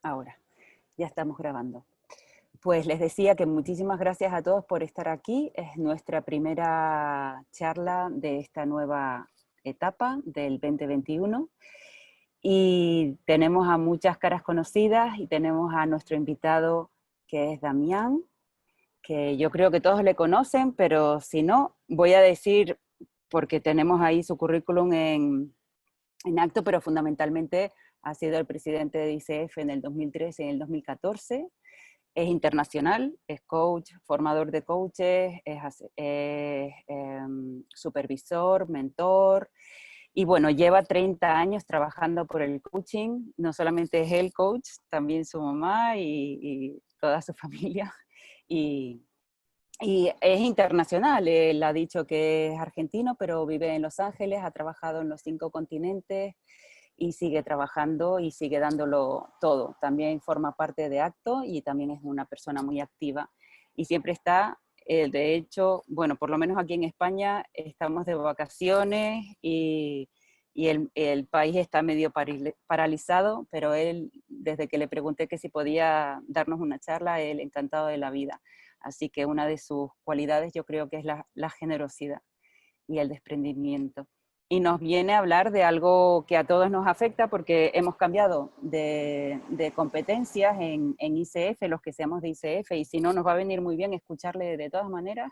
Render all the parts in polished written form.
Ahora, ya estamos grabando. Pues les decía que muchísimas gracias a todos por estar aquí. Es nuestra primera charla de esta nueva etapa del 2021. Y tenemos a muchas caras conocidas y tenemos a nuestro invitado que es Damián, que yo creo que todos le conocen, pero si no, voy a decir, porque tenemos ahí su currículum en acto, pero fundamentalmente ha sido el presidente de ICF en el 2013 y en el 2014. Es internacional, es coach, formador de coaches, es supervisor, mentor, y bueno, lleva 30 años trabajando por el coaching. No solamente es el coach, también su mamá y toda su familia. Y, y es internacional, él ha dicho que es argentino, pero vive en Los Ángeles, ha trabajado en los 5 continentes, y sigue trabajando y sigue dándolo todo. También forma parte de Acto y también es una persona muy activa y siempre está, de hecho, bueno, por lo menos aquí en España estamos de vacaciones y el país está medio paralizado, pero él, desde que le pregunté que si podía darnos una charla, él encantado de la vida. Así que una de sus cualidades yo creo que es la generosidad y el desprendimiento. Y nos viene a hablar de algo que a todos nos afecta porque hemos cambiado de competencias en ICF, los que seamos de ICF, y si no, nos va a venir muy bien escucharle de todas maneras,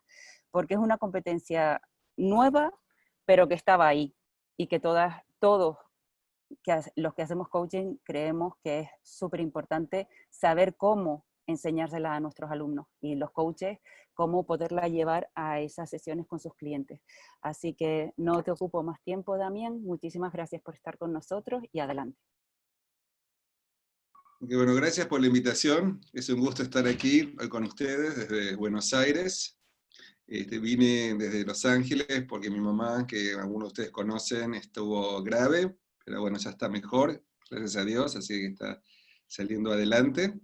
porque es una competencia nueva, pero que estaba ahí, y que todos los que hacemos coaching creemos que es súper importante saber cómo enseñársela a nuestros alumnos y los coaches, cómo poderla llevar a esas sesiones con sus clientes. Así que no te ocupo más tiempo, Damián. Muchísimas gracias por estar con nosotros y adelante. Bueno, gracias por la invitación. Es un gusto estar aquí hoy con ustedes desde Buenos Aires. Vine desde Los Ángeles porque mi mamá, que algunos de ustedes conocen, estuvo grave, pero bueno, ya está mejor, gracias a Dios, así que está saliendo adelante.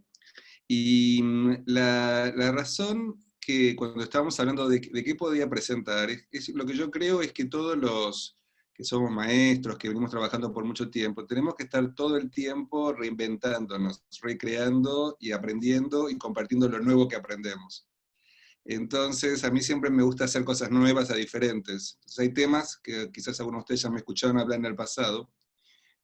Y la razón que cuando estábamos hablando de qué podía presentar, es lo que yo creo es que todos los que somos maestros, que venimos trabajando por mucho tiempo, tenemos que estar todo el tiempo reinventándonos, recreando y aprendiendo y compartiendo lo nuevo que aprendemos. Entonces, a mí siempre me gusta hacer cosas nuevas a diferentes. Entonces, hay temas que quizás algunos de ustedes ya me escucharon hablar en el pasado,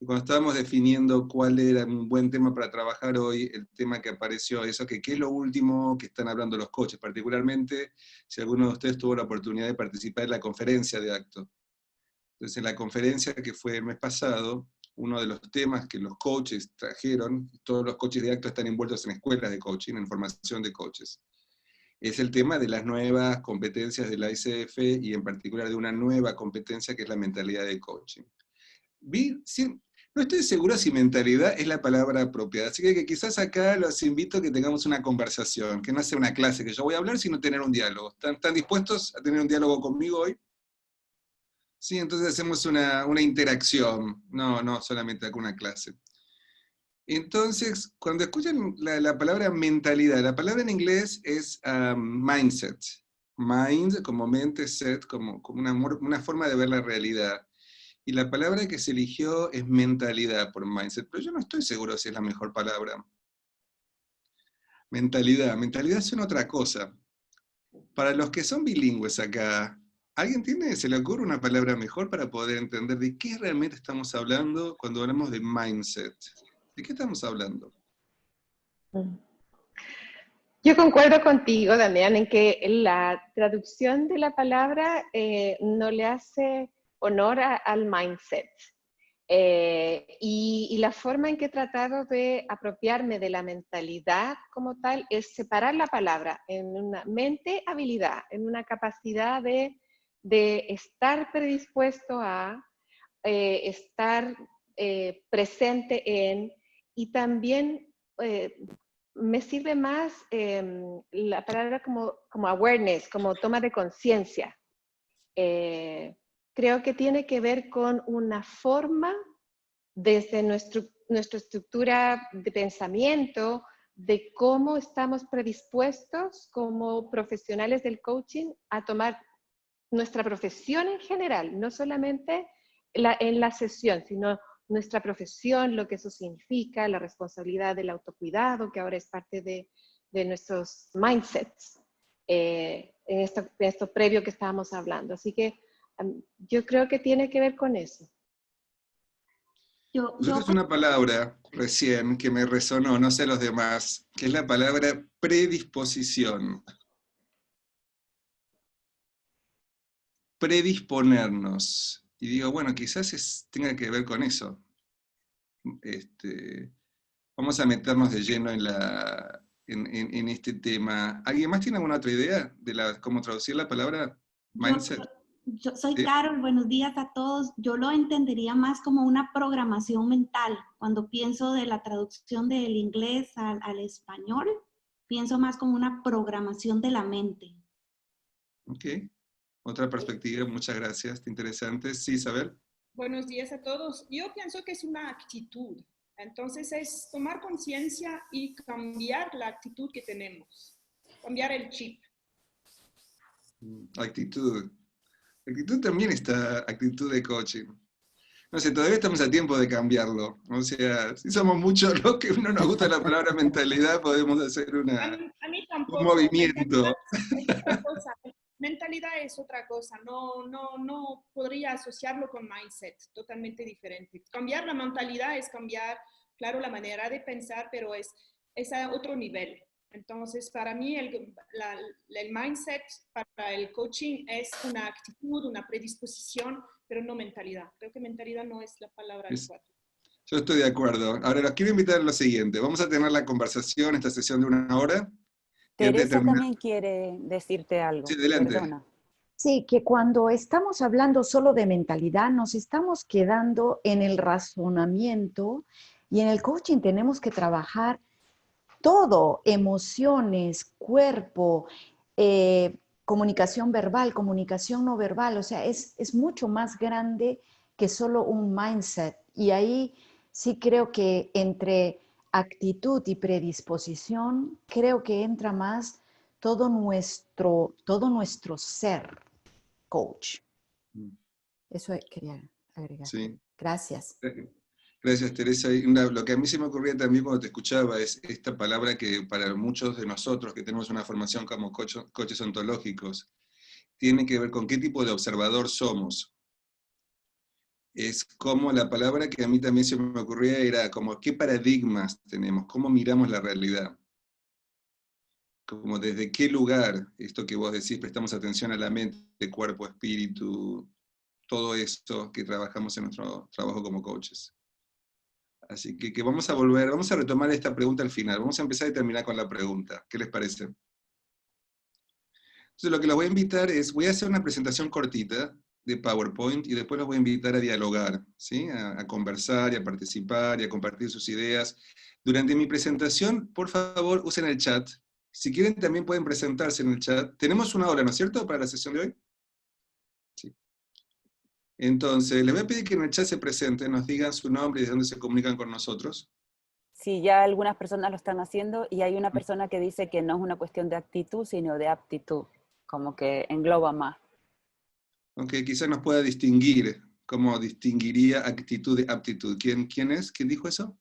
y cuando estábamos definiendo cuál era un buen tema para trabajar hoy, el tema que apareció, eso que qué es lo último que están hablando los coaches, particularmente si alguno de ustedes tuvo la oportunidad de participar en la conferencia de Acto. Entonces, en la conferencia que fue el mes pasado, uno de los temas que los coaches trajeron, todos los coaches de Acto están envueltos en escuelas de coaching, en formación de coaches, es el tema de las nuevas competencias de la ICF y en particular de una nueva competencia que es la mentalidad de coaching. No estoy seguro si mentalidad es la palabra apropiada, así que quizás acá los invito a que tengamos una conversación, que no sea una clase que yo voy a hablar, sino tener un diálogo. ¿Están dispuestos a tener un diálogo conmigo hoy? Sí, entonces hacemos una interacción, no solamente una clase. Entonces, cuando escuchan la palabra mentalidad, la palabra en inglés es mindset. Mind como mente, set como una forma de ver la realidad. Y la palabra que se eligió es mentalidad por mindset, pero yo no estoy seguro si es la mejor palabra. Mentalidad suena otra cosa. Para los que son bilingües acá, se le ocurre una palabra mejor para poder entender de qué realmente estamos hablando cuando hablamos de mindset? ¿De qué estamos hablando? Yo concuerdo contigo, Damián, en que la traducción de la palabra no le hace honor al mindset. Y la forma en que he tratado de apropiarme de la mentalidad como tal es separar la palabra en una mente, habilidad, en una capacidad de estar predispuesto a estar presente en, y también me sirve más la palabra como awareness, como toma de conciencia. Creo que tiene que ver con una forma desde nuestra estructura de pensamiento, de cómo estamos predispuestos como profesionales del coaching a tomar nuestra profesión en general, no solamente en la sesión, sino nuestra profesión, lo que eso significa, la responsabilidad del autocuidado, que ahora es parte de nuestros mindsets, en esto previo que estábamos hablando. Así que yo creo que tiene que ver con eso. Usaste una palabra recién que me resonó, no sé los demás, que es la palabra predisposición. Predisponernos. Y digo, bueno, quizás tenga que ver con eso. Vamos a meternos de lleno en este tema. ¿Alguien más tiene alguna otra idea de cómo traducir la palabra mindset? Yo soy Carol, buenos días a todos. Yo lo entendería más como una programación mental. Cuando pienso de la traducción del inglés al español, pienso más como una programación de la mente. Ok. Otra perspectiva, muchas gracias. Interesante. Sí, Isabel. Buenos días a todos. Yo pienso que es una actitud. Entonces es tomar conciencia y cambiar la actitud que tenemos. Cambiar el chip. Actitud. Actitud también está, actitud de coaching. No sé, todavía estamos a tiempo de cambiarlo. O sea, si somos muchos los que no nos gusta la palabra mentalidad, podemos hacer A mí tampoco. un movimiento. Mentalidad es otra cosa. No podría asociarlo con mindset, totalmente diferente. Cambiar la mentalidad es cambiar, claro, la manera de pensar, pero es a otro nivel. Entonces, para mí, el mindset para el coaching es una actitud, una predisposición, pero no mentalidad. Creo que mentalidad no es la palabra adecuada. Yo estoy de acuerdo. Ahora los quiero invitar a lo siguiente. Vamos a tener la conversación, esta sesión de 1 hora. Teresa también quiere decirte algo. Sí, adelante. Perdona. Sí, que cuando estamos hablando solo de mentalidad, nos estamos quedando en el razonamiento, y en el coaching tenemos que trabajar todo: emociones, cuerpo, comunicación verbal, comunicación no verbal. O sea, es mucho más grande que solo un mindset. Y ahí sí creo que entre actitud y predisposición, creo que entra más todo nuestro ser coach. Eso quería agregar. Sí. Gracias. Gracias, Teresa. Lo que a mí se me ocurría también cuando te escuchaba es esta palabra que para muchos de nosotros que tenemos una formación como coaches ontológicos, tiene que ver con qué tipo de observador somos. Es como la palabra que a mí también se me ocurría era como qué paradigmas tenemos, cómo miramos la realidad. Como desde qué lugar, esto que vos decís, prestamos atención a la mente, cuerpo, espíritu, todo esto que trabajamos en nuestro trabajo como coaches. Así que vamos a retomar esta pregunta al final. Vamos a empezar y terminar con la pregunta. ¿Qué les parece? Entonces lo que los voy a invitar es, voy a hacer una presentación cortita de PowerPoint y después los voy a invitar a dialogar, ¿sí? A conversar y a participar y a compartir sus ideas. Durante mi presentación, por favor, usen el chat. Si quieren también pueden presentarse en el chat. Tenemos 1 hora, ¿no es cierto?, para la sesión de hoy. Sí. Entonces, les voy a pedir que en el chat se presenten, nos digan su nombre y de dónde se comunican con nosotros. Sí, ya algunas personas lo están haciendo y hay una persona que dice que no es una cuestión de actitud, sino de aptitud, como que engloba más. Aunque quizás nos pueda distinguir, ¿cómo distinguiría actitud de aptitud? ¿Quién es? ¿Quién dijo eso?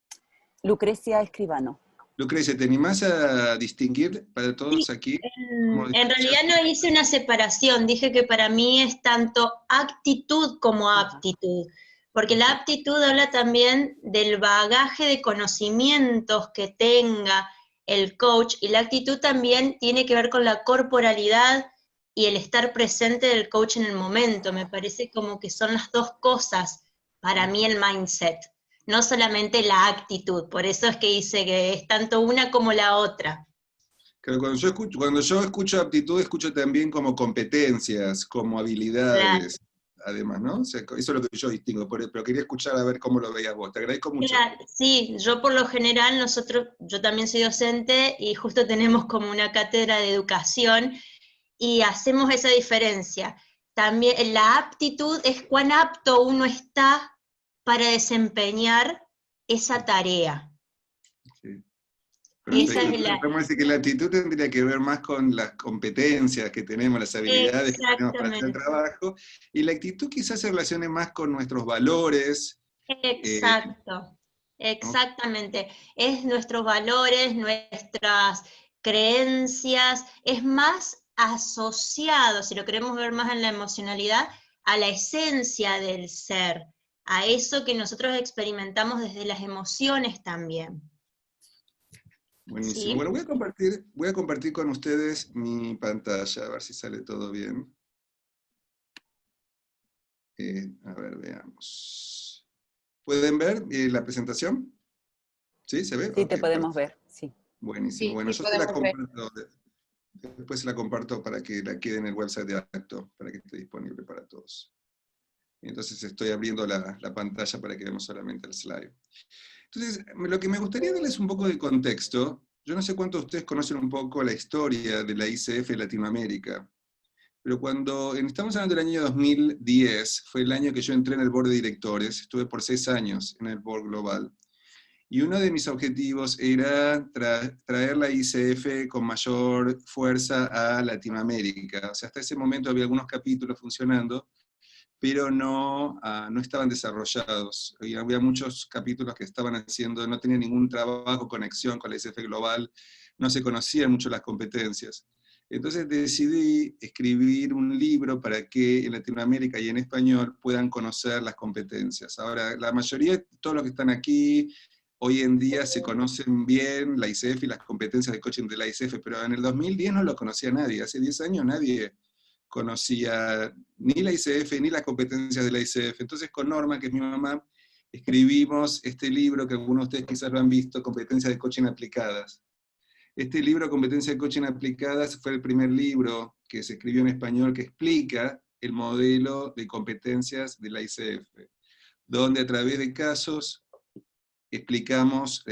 Lucrecia Escribano. Lucrecia, ¿te animás a distinguir para todos aquí? En realidad no hice una separación, dije que para mí es tanto actitud como aptitud, porque la aptitud habla también del bagaje de conocimientos que tenga el coach, y la actitud también tiene que ver con la corporalidad y el estar presente del coach en el momento. Me parece como que son las dos cosas para mí el mindset, no solamente la actitud. Por eso es que dice que es tanto una como la otra. Cuando yo escucho aptitud, escucho también como competencias, como habilidades, claro. Además, ¿no? O sea, eso es lo que yo distingo, pero quería escuchar a ver cómo lo veías vos. Te agradezco mucho. Claro, sí, yo por lo general, yo también soy docente y justo tenemos como una cátedra de educación y hacemos esa diferencia. También la aptitud es cuán apto uno está para desempeñar esa tarea. Sí. Esa es podemos decir que la actitud tendría que ver más con las competencias que tenemos, las habilidades que tenemos para hacer el trabajo, y la actitud quizás se relacione más con nuestros valores, Exacto, exactamente. Es nuestros valores, nuestras creencias, es más asociado, si lo queremos ver más en la emocionalidad, a la esencia del ser, a eso que nosotros experimentamos desde las emociones también. Buenísimo. ¿Sí? Bueno, voy a compartir con ustedes mi pantalla, a ver si sale todo bien. A ver, veamos. ¿Pueden ver la presentación? ¿Sí? ¿Se ve? Sí, Ok, te podemos perfecto. ver, sí. Buenísimo. Sí, Bueno, sí yo se la podemos ver. comparto, después se la comparto para que la quede en el website de Acto, para que esté disponible para todos. Entonces estoy abriendo la pantalla para que veamos solamente el slide. Entonces, lo que me gustaría darles un poco de contexto, yo no sé cuántos de ustedes conocen un poco la historia de la ICF en Latinoamérica, pero estamos hablando del año 2010, fue el año que yo entré en el board de directores, estuve por 6 años en el board global, y uno de mis objetivos era traer la ICF con mayor fuerza a Latinoamérica. O sea, hasta ese momento había algunos capítulos funcionando, pero no estaban desarrollados. Y había muchos capítulos que estaban haciendo, no tenían ningún trabajo, conexión con la ICF global, no se conocían mucho las competencias. Entonces decidí escribir un libro para que en Latinoamérica y en español puedan conocer las competencias. Ahora, la mayoría de todos los que están aquí, hoy en día se conocen bien la ICF y las competencias de coaching de la ICF, pero en el 2010 no lo conocía nadie, hace 10 años nadie conocía ni la ICF ni las competencias de la ICF. Entonces con Norma, que es mi mamá, escribimos este libro que algunos de ustedes quizás lo han visto, Competencias de Coaching Aplicadas. Este libro, Competencias de Coaching Aplicadas, fue el primer libro que se escribió en español que explica el modelo de competencias de la ICF, donde a través de casos explicamos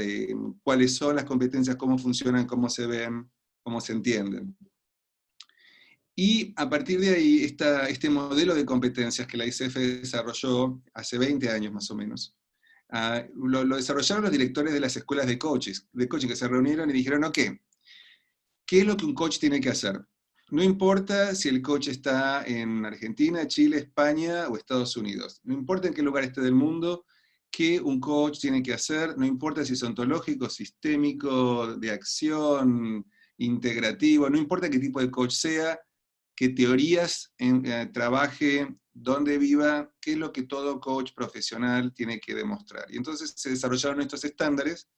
cuáles son las competencias, cómo funcionan, cómo se ven, cómo se entienden. Y a partir de ahí, este modelo de competencias que la ICF desarrolló hace 20 años más o menos, lo desarrollaron los directores de las escuelas de coaching que se reunieron y dijeron, ok, ¿qué es lo que un coach tiene que hacer? No importa si el coach está en Argentina, Chile, España o Estados Unidos. No importa en qué lugar esté del mundo, qué un coach tiene que hacer, no importa si es ontológico, sistémico, de acción, integrativo, no importa qué tipo de coach sea, qué teorías trabaje, dónde viva, qué es lo que todo coach profesional tiene que demostrar. Y entonces se desarrollaron estos estándares,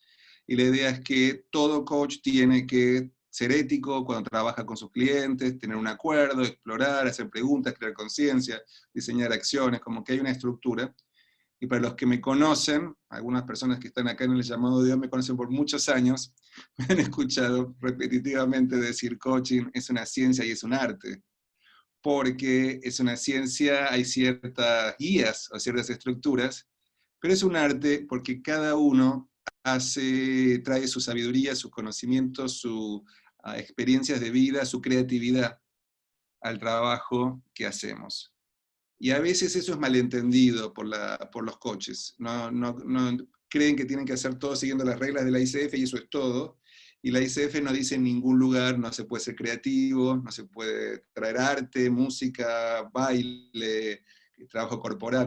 y la idea es que todo coach tiene que ser ético cuando trabaja con sus clientes, tener un acuerdo, explorar, hacer preguntas, crear conciencia, diseñar acciones, como que hay una estructura. Y para los que me conocen, algunas personas que están acá en el llamado de Dios me conocen por muchos años, me han escuchado repetitivamente decir coaching es una ciencia y es un arte. Porque es una ciencia, hay ciertas guías o ciertas estructuras, pero es un arte porque cada uno trae su sabiduría, sus conocimientos, sus experiencias de vida, su creatividad al trabajo que hacemos. Y a veces eso es malentendido por los coaches. No creen que tienen que hacer todo siguiendo las reglas de la ICF y eso es todo. Y la ICF no dice en ningún lugar, no se puede ser creativo, no se puede traer arte, música, baile, trabajo corporal,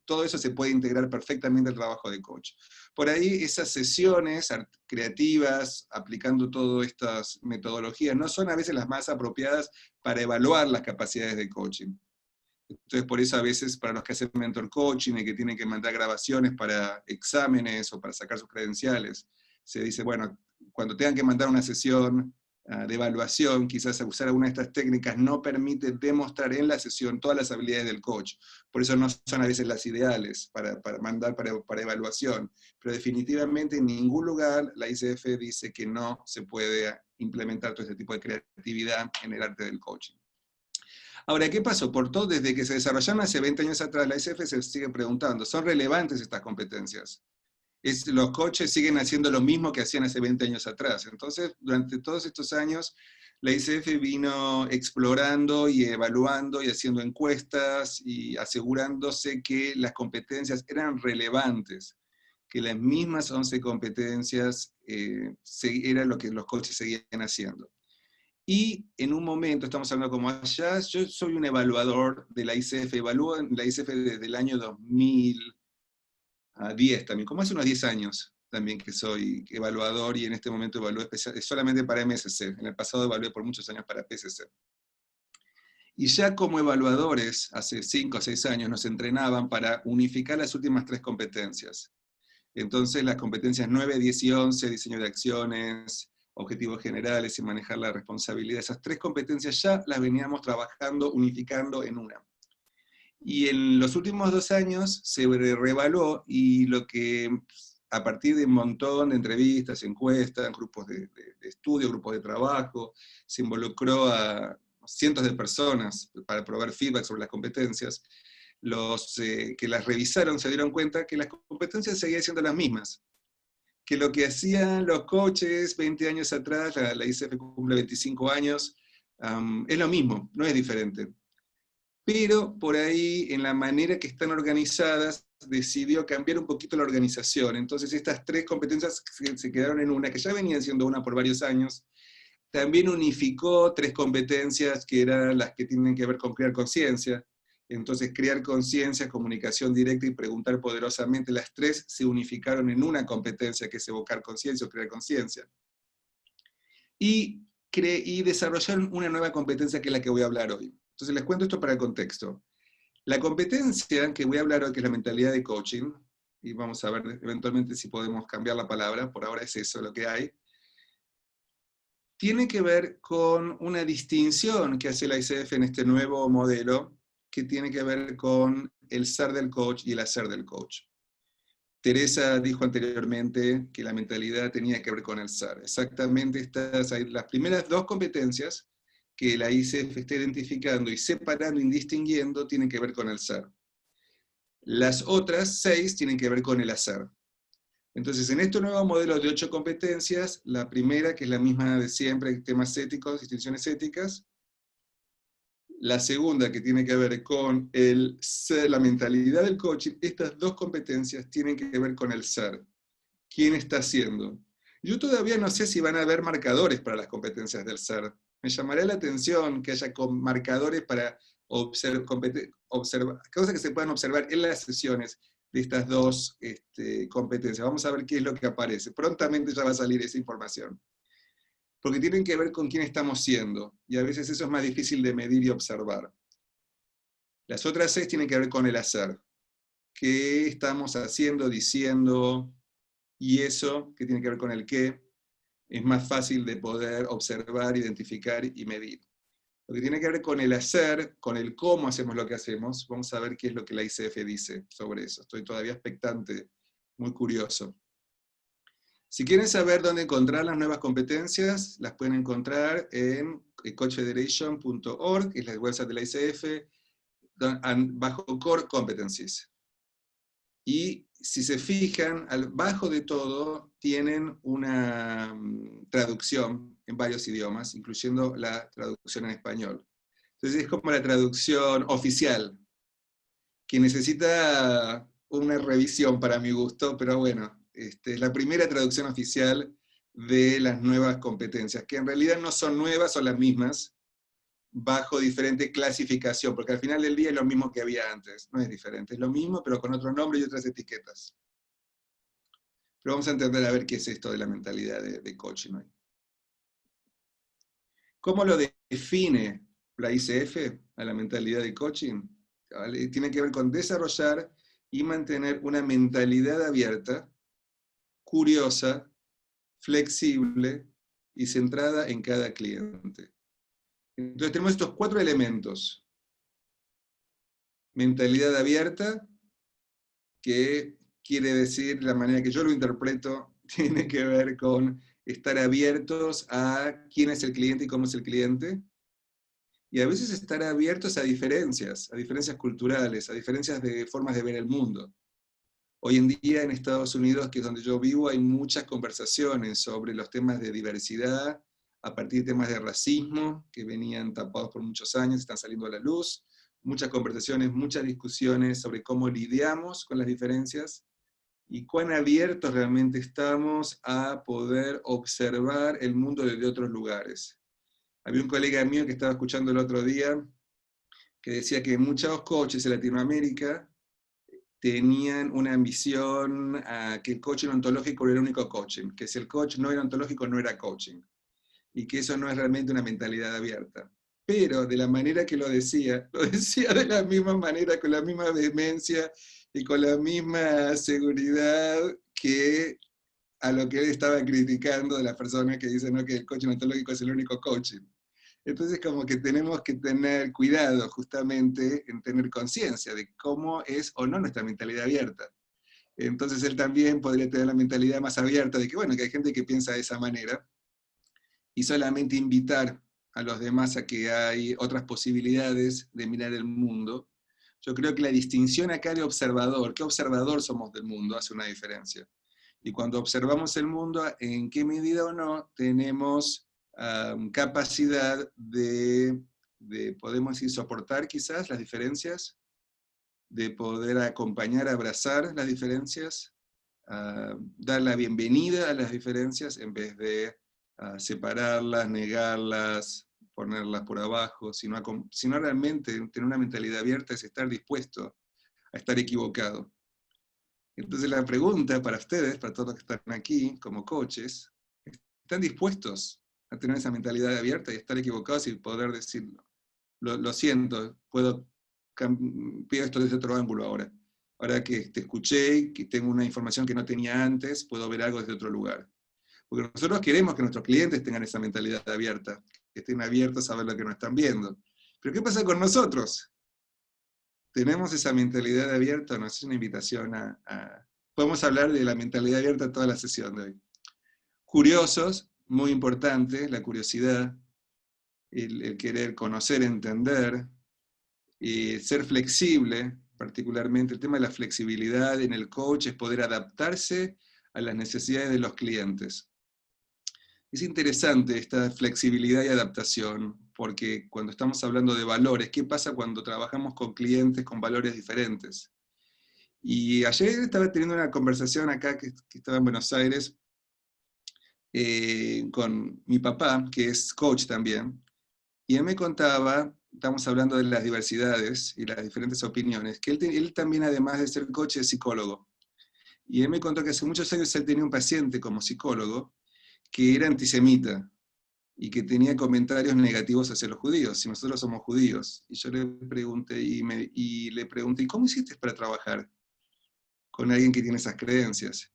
todo eso se puede integrar perfectamente al trabajo de coach. Por ahí esas sesiones creativas, aplicando todas estas metodologías, no son a veces las más apropiadas para evaluar las capacidades de coaching. Entonces, por eso a veces para los que hacen mentor coaching y que tienen que mandar grabaciones para exámenes o para sacar sus credenciales, se dice, bueno, cuando tengan que mandar una sesión de evaluación, quizás usar alguna de estas técnicas no permite demostrar en la sesión todas las habilidades del coach. Por eso no son a veces las ideales para mandar para evaluación. Pero definitivamente en ningún lugar la ICF dice que no se puede implementar todo este tipo de creatividad en el arte del coaching. Ahora, ¿qué pasó? Desde que se desarrollaron hace 20 años atrás, la ICF se sigue preguntando, ¿son relevantes estas competencias? Los coaches siguen haciendo lo mismo que hacían hace 20 años atrás. Entonces, durante todos estos años, la ICF vino explorando y evaluando y haciendo encuestas y asegurándose que las competencias eran relevantes, que las mismas 11 competencias era lo que los coaches seguían haciendo. Y en un momento, estamos hablando como allá, yo soy un evaluador de la ICF, evalúo en la ICF desde el año 2000, a 10 también, como hace unos 10 años también que soy evaluador, y en este momento evalúo solamente para MSC, en el pasado evalué por muchos años para PSC. Y ya como evaluadores, hace 5 o 6 años, nos entrenaban para unificar las últimas 3 competencias. Entonces las competencias 9, 10 y 11, diseño de acciones, objetivos generales y manejar la responsabilidad, esas 3 competencias ya las veníamos trabajando, unificando en una. Y en los últimos 2 años se reevaluó, y lo que a partir de un montón de entrevistas, encuestas, grupos de estudio, grupos de trabajo, se involucró a cientos de personas para probar feedback sobre las competencias. Los que las revisaron se dieron cuenta que las competencias seguían siendo las mismas, que lo que hacían los coaches 20 años atrás, la ICF cumple 25 años, es lo mismo, no es diferente. Pero por ahí, en la manera que están organizadas, decidió cambiar un poquito la organización. Entonces estas 3 competencias se quedaron en una, que ya venían siendo una por varios años. También unificó 3 competencias que eran las que tienen que ver con crear conciencia. Entonces crear conciencia, comunicación directa y preguntar poderosamente, las 3 se unificaron en una competencia, que es evocar conciencia o crear conciencia. Y desarrollaron una nueva competencia, que es la que voy a hablar hoy. Entonces les cuento esto para el contexto. La competencia que voy a hablar hoy, que es la mentalidad de coaching, y vamos a ver eventualmente si podemos cambiar la palabra, por ahora es eso lo que hay, tiene que ver con una distinción que hace la ICF en este nuevo modelo, que tiene que ver con el ser del coach y el hacer del coach. Teresa dijo anteriormente que la mentalidad tenía que ver con el ser. Exactamente las primeras 2 competencias que la ICF está identificando y separando y distinguiendo tienen que ver con el ser. Las otras 6 tienen que ver con el hacer. Entonces, en este nuevo modelo de 8 competencias, la primera, que es la misma de siempre, temas éticos, distinciones éticas. La segunda, que tiene que ver con el ser, la mentalidad del coaching. Estas 2 competencias tienen que ver con el ser. ¿Quién está haciendo? Yo todavía no sé si van a haber marcadores para las competencias del ser. Me llamaría la atención que haya marcadores para observar, cosas que se puedan observar en las sesiones de estas 2 competencias. Vamos a ver qué es lo que aparece. Prontamente ya va a salir esa información. Porque tienen que ver con quién estamos siendo, y a veces eso es más difícil de medir y observar. Las otras 6 tienen que ver con el hacer. ¿Qué estamos haciendo, diciendo? Y eso, que tiene que ver con el qué, es más fácil de poder observar, identificar y medir. Lo que tiene que ver con el hacer, con el cómo hacemos lo que hacemos, vamos a ver qué es lo que la ICF dice sobre eso. Estoy todavía expectante, muy curioso. Si quieren saber dónde encontrar las nuevas competencias, las pueden encontrar en coachfederation.org, que es la website de la ICF, bajo Core Competencies. Y si se fijan, abajo de todo tienen una traducción en varios idiomas, incluyendo la traducción en español. Entonces es como la traducción oficial, que necesita una revisión para mi gusto, pero bueno, es la primera traducción oficial de las nuevas competencias, que en realidad no son nuevas, son las mismas, bajo diferente clasificación, porque al final del día es lo mismo que había antes, no es diferente, es lo mismo, pero con otro nombre y otras etiquetas. Pero vamos a entender a ver qué es esto de la mentalidad de coaching hoy. ¿Cómo lo define la ICF a la mentalidad de coaching? ¿Vale? Tiene que ver con desarrollar y mantener una mentalidad abierta, curiosa, flexible y centrada en cada cliente. Entonces tenemos estos 4 elementos. Mentalidad abierta, que quiere decir, la manera que yo lo interpreto, tiene que ver con estar abiertos a quién es el cliente y cómo es el cliente. Y a veces estar abiertos a diferencias culturales, a diferencias de formas de ver el mundo. Hoy en día en Estados Unidos, que es donde yo vivo, hay muchas conversaciones sobre los temas de diversidad, a partir de temas de racismo, que venían tapados por muchos años, están saliendo a la luz, muchas conversaciones, muchas discusiones sobre cómo lidiamos con las diferencias, y cuán abiertos realmente estamos a poder observar el mundo desde otros lugares. Había un colega mío que estaba escuchando el otro día, que decía que muchos coaches en Latinoamérica tenían una ambición a que el coaching ontológico era el único coaching, que si el coach no era ontológico no era coaching, y que eso no es realmente una mentalidad abierta. Pero de la manera que lo decía de la misma manera, con la misma vehemencia y con la misma seguridad que a lo que él estaba criticando de las personas que dicen, ¿no?, que el coaching ontológico es el único coaching. Entonces como que tenemos que tener cuidado justamente en tener conciencia de cómo es o no nuestra mentalidad abierta. Entonces él también podría tener la mentalidad más abierta de que, bueno, que hay gente que piensa de esa manera, y solamente invitar a los demás a que hay otras posibilidades de mirar el mundo. Yo creo que la distinción acá de observador, ¿qué observador somos del mundo?, hace una diferencia. Y cuando observamos el mundo, en qué medida o no tenemos capacidad de, podemos decir, soportar quizás las diferencias, de poder acompañar, abrazar las diferencias, dar la bienvenida a las diferencias en vez de separarlas, negarlas, ponerlas por abajo, sino realmente tener una mentalidad abierta es estar dispuesto a estar equivocado. Entonces la pregunta para ustedes, para todos los que están aquí como coaches, ¿están dispuestos a tener esa mentalidad abierta y estar equivocados y poder decirlo? Lo siento, pido esto desde otro ángulo ahora. Ahora que te escuché, que tengo una información que no tenía antes, puedo ver algo desde otro lugar. Porque nosotros queremos que nuestros clientes tengan esa mentalidad abierta, que estén abiertos a ver lo que nos están viendo. Pero ¿qué pasa con nosotros? ¿Tenemos esa mentalidad abierta? Nos es una invitación podemos hablar de la mentalidad abierta toda la sesión de hoy. Curiosos, muy importante, la curiosidad, el querer conocer, entender, ser flexible, particularmente el tema de la flexibilidad en el coach es poder adaptarse a las necesidades de los clientes. Es interesante esta flexibilidad y adaptación, porque cuando estamos hablando de valores, ¿qué pasa cuando trabajamos con clientes con valores diferentes? Y ayer estaba teniendo una conversación acá, que estaba en Buenos Aires, con mi papá, que es coach también, y él me contaba, estamos hablando de las diversidades y las diferentes opiniones, que él también, además de ser coach, es psicólogo. Y él me contó que hace muchos años él tenía un paciente como psicólogo, que era antisemita, y que tenía comentarios negativos hacia los judíos, y nosotros somos judíos. Y yo le pregunté, ¿y cómo hiciste para trabajar con alguien que tiene esas creencias?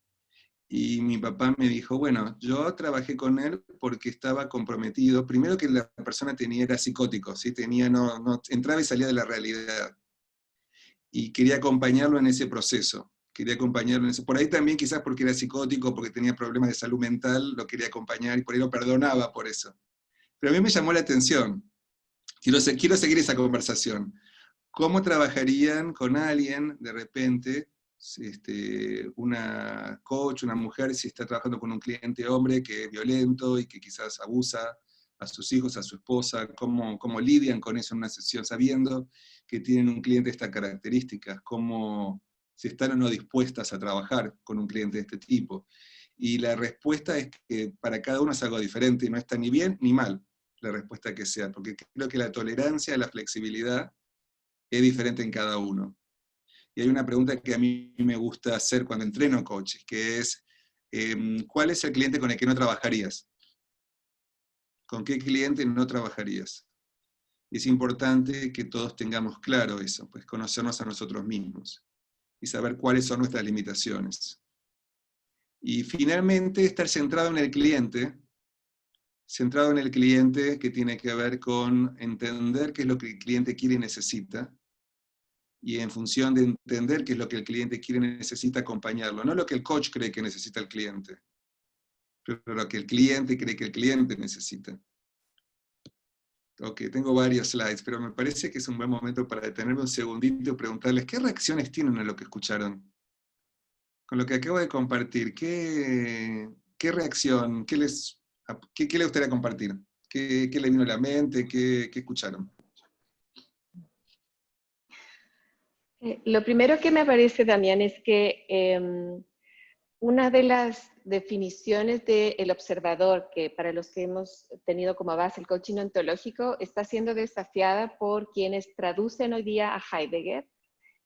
Y mi papá me dijo, bueno, yo trabajé con él porque estaba comprometido, primero que la persona era psicótico, ¿sí? No entraba y salía de la realidad, y quería acompañarlo en ese proceso. Por ahí también quizás porque era psicótico, porque tenía problemas de salud mental, lo quería acompañar y por ahí lo perdonaba por eso. Pero a mí me llamó la atención, quiero seguir esa conversación. ¿Cómo trabajarían con alguien, de repente, una coach, una mujer, si está trabajando con un cliente hombre que es violento y que quizás abusa a sus hijos, a su esposa? ¿Cómo lidian con eso en una sesión, sabiendo que tienen un cliente de estas características? Si están o no dispuestas a trabajar con un cliente de este tipo. Y la respuesta es que para cada uno es algo diferente, y no está ni bien ni mal la respuesta que sea, porque creo que la tolerancia, la flexibilidad es diferente en cada uno. Y hay una pregunta que a mí me gusta hacer cuando entreno coaches, que es, ¿cuál es el cliente con el que no trabajarías? ¿Con qué cliente no trabajarías? Y es importante que todos tengamos claro eso, pues conocernos a nosotros mismos y saber cuáles son nuestras limitaciones. Y finalmente, estar centrado en el cliente que tiene que ver con entender qué es lo que el cliente quiere y necesita, y en función de entender qué es lo que el cliente quiere y necesita, acompañarlo. No lo que el coach cree que necesita el cliente, pero lo que el cliente cree que el cliente necesita. Ok, tengo varios slides, pero me parece que es un buen momento para detenerme un segundito y preguntarles qué reacciones tienen a lo que escucharon. Con lo que acabo de compartir, ¿qué reacción, qué les gustaría compartir? ¿Qué le vino a la mente? ¿Qué escucharon? Lo primero que me parece, Damián, es que una de las definiciones del observador, que para los que hemos tenido como base el coaching ontológico, está siendo desafiada por quienes traducen hoy día a Heidegger,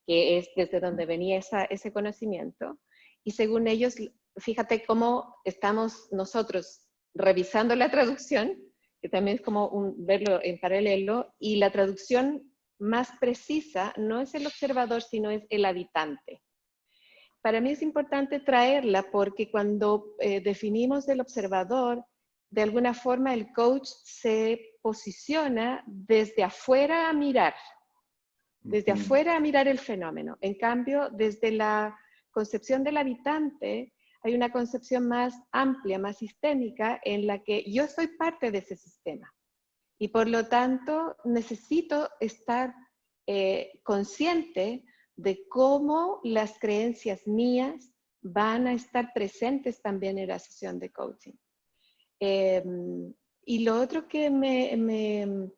que es desde donde venía ese conocimiento, y según ellos, fíjate cómo estamos nosotros revisando la traducción, que también es como verlo en paralelo, y la traducción más precisa no es el observador, sino es el habitante. Para mí es importante traerla porque cuando definimos el observador, de alguna forma el coach se posiciona desde afuera a mirar, el fenómeno. En cambio, desde la concepción del habitante, hay una concepción más amplia, más sistémica, en la que yo soy parte de ese sistema. Y por lo tanto, necesito estar consciente de cómo las creencias mías van a estar presentes también en la sesión de coaching. Y lo otro que me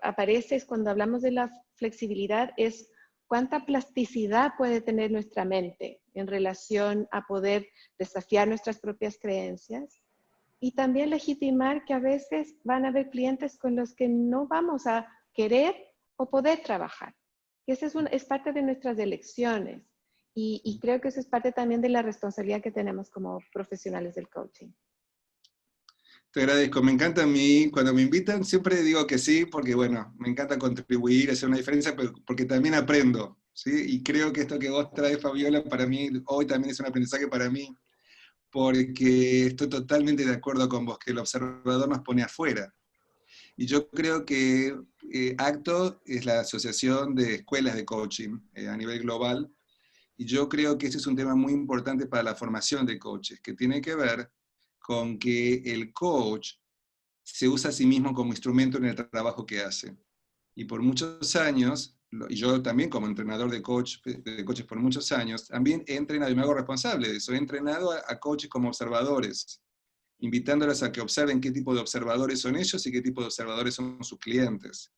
aparece es cuando hablamos de la flexibilidad, es cuánta plasticidad puede tener nuestra mente en relación a poder desafiar nuestras propias creencias, y también legitimar que a veces van a haber clientes con los que no vamos a querer o poder trabajar. Y eso es parte de nuestras elecciones, y creo que eso es parte también de la responsabilidad que tenemos como profesionales del coaching. Te agradezco, me encanta a mí, cuando me invitan siempre digo que sí, porque bueno, me encanta contribuir, hacer una diferencia, pero porque también aprendo, ¿sí? Y creo que esto que vos traes, Fabiola, para mí, hoy también es un aprendizaje para mí, porque estoy totalmente de acuerdo con vos, que el observador nos pone afuera. Y yo creo que ACTO es la Asociación de Escuelas de Coaching a nivel global, y yo creo que ese es un tema muy importante para la formación de coaches, que tiene que ver con que el coach se usa a sí mismo como instrumento en el trabajo que hace. Y por muchos años, y yo también como entrenador de coaches por muchos años, también he entrenado, y me hago responsable de eso, he entrenado a coaches como observadores, invitándolos a que observen qué tipo de observadores son ellos y qué tipo de observadores son sus clientes.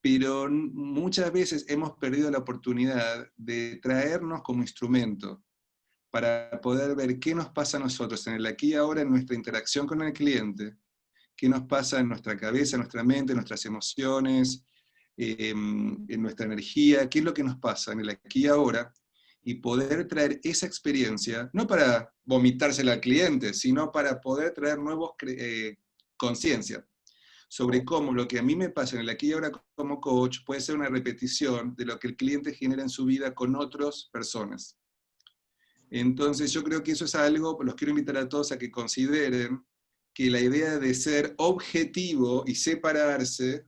Pero muchas veces hemos perdido la oportunidad de traernos como instrumento para poder ver qué nos pasa a nosotros en el aquí y ahora, en nuestra interacción con el cliente, qué nos pasa en nuestra cabeza, en nuestra mente, en nuestras emociones, en nuestra energía, qué es lo que nos pasa en el aquí y ahora, y poder traer esa experiencia, no para vomitársela al cliente, sino para poder traer nuevos conciencia sobre cómo lo que a mí me pasa en el aquí y ahora como coach puede ser una repetición de lo que el cliente genera en su vida con otras personas. Entonces yo creo que eso es algo, los quiero invitar a todos a que consideren que la idea de ser objetivo y separarse,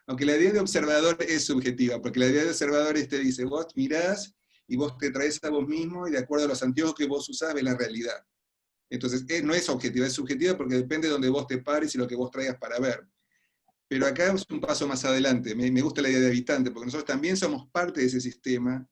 aunque la idea de observador es subjetiva, porque la idea de observador te dice, vos mirás y vos te traes a vos mismo y de acuerdo a los anteojos que vos usás ves la realidad. Entonces no es objetiva, es subjetiva porque depende de donde vos te pares y lo que vos traigas para ver. Pero acá es un paso más adelante, me gusta la idea de habitante, porque nosotros también somos parte de ese sistema,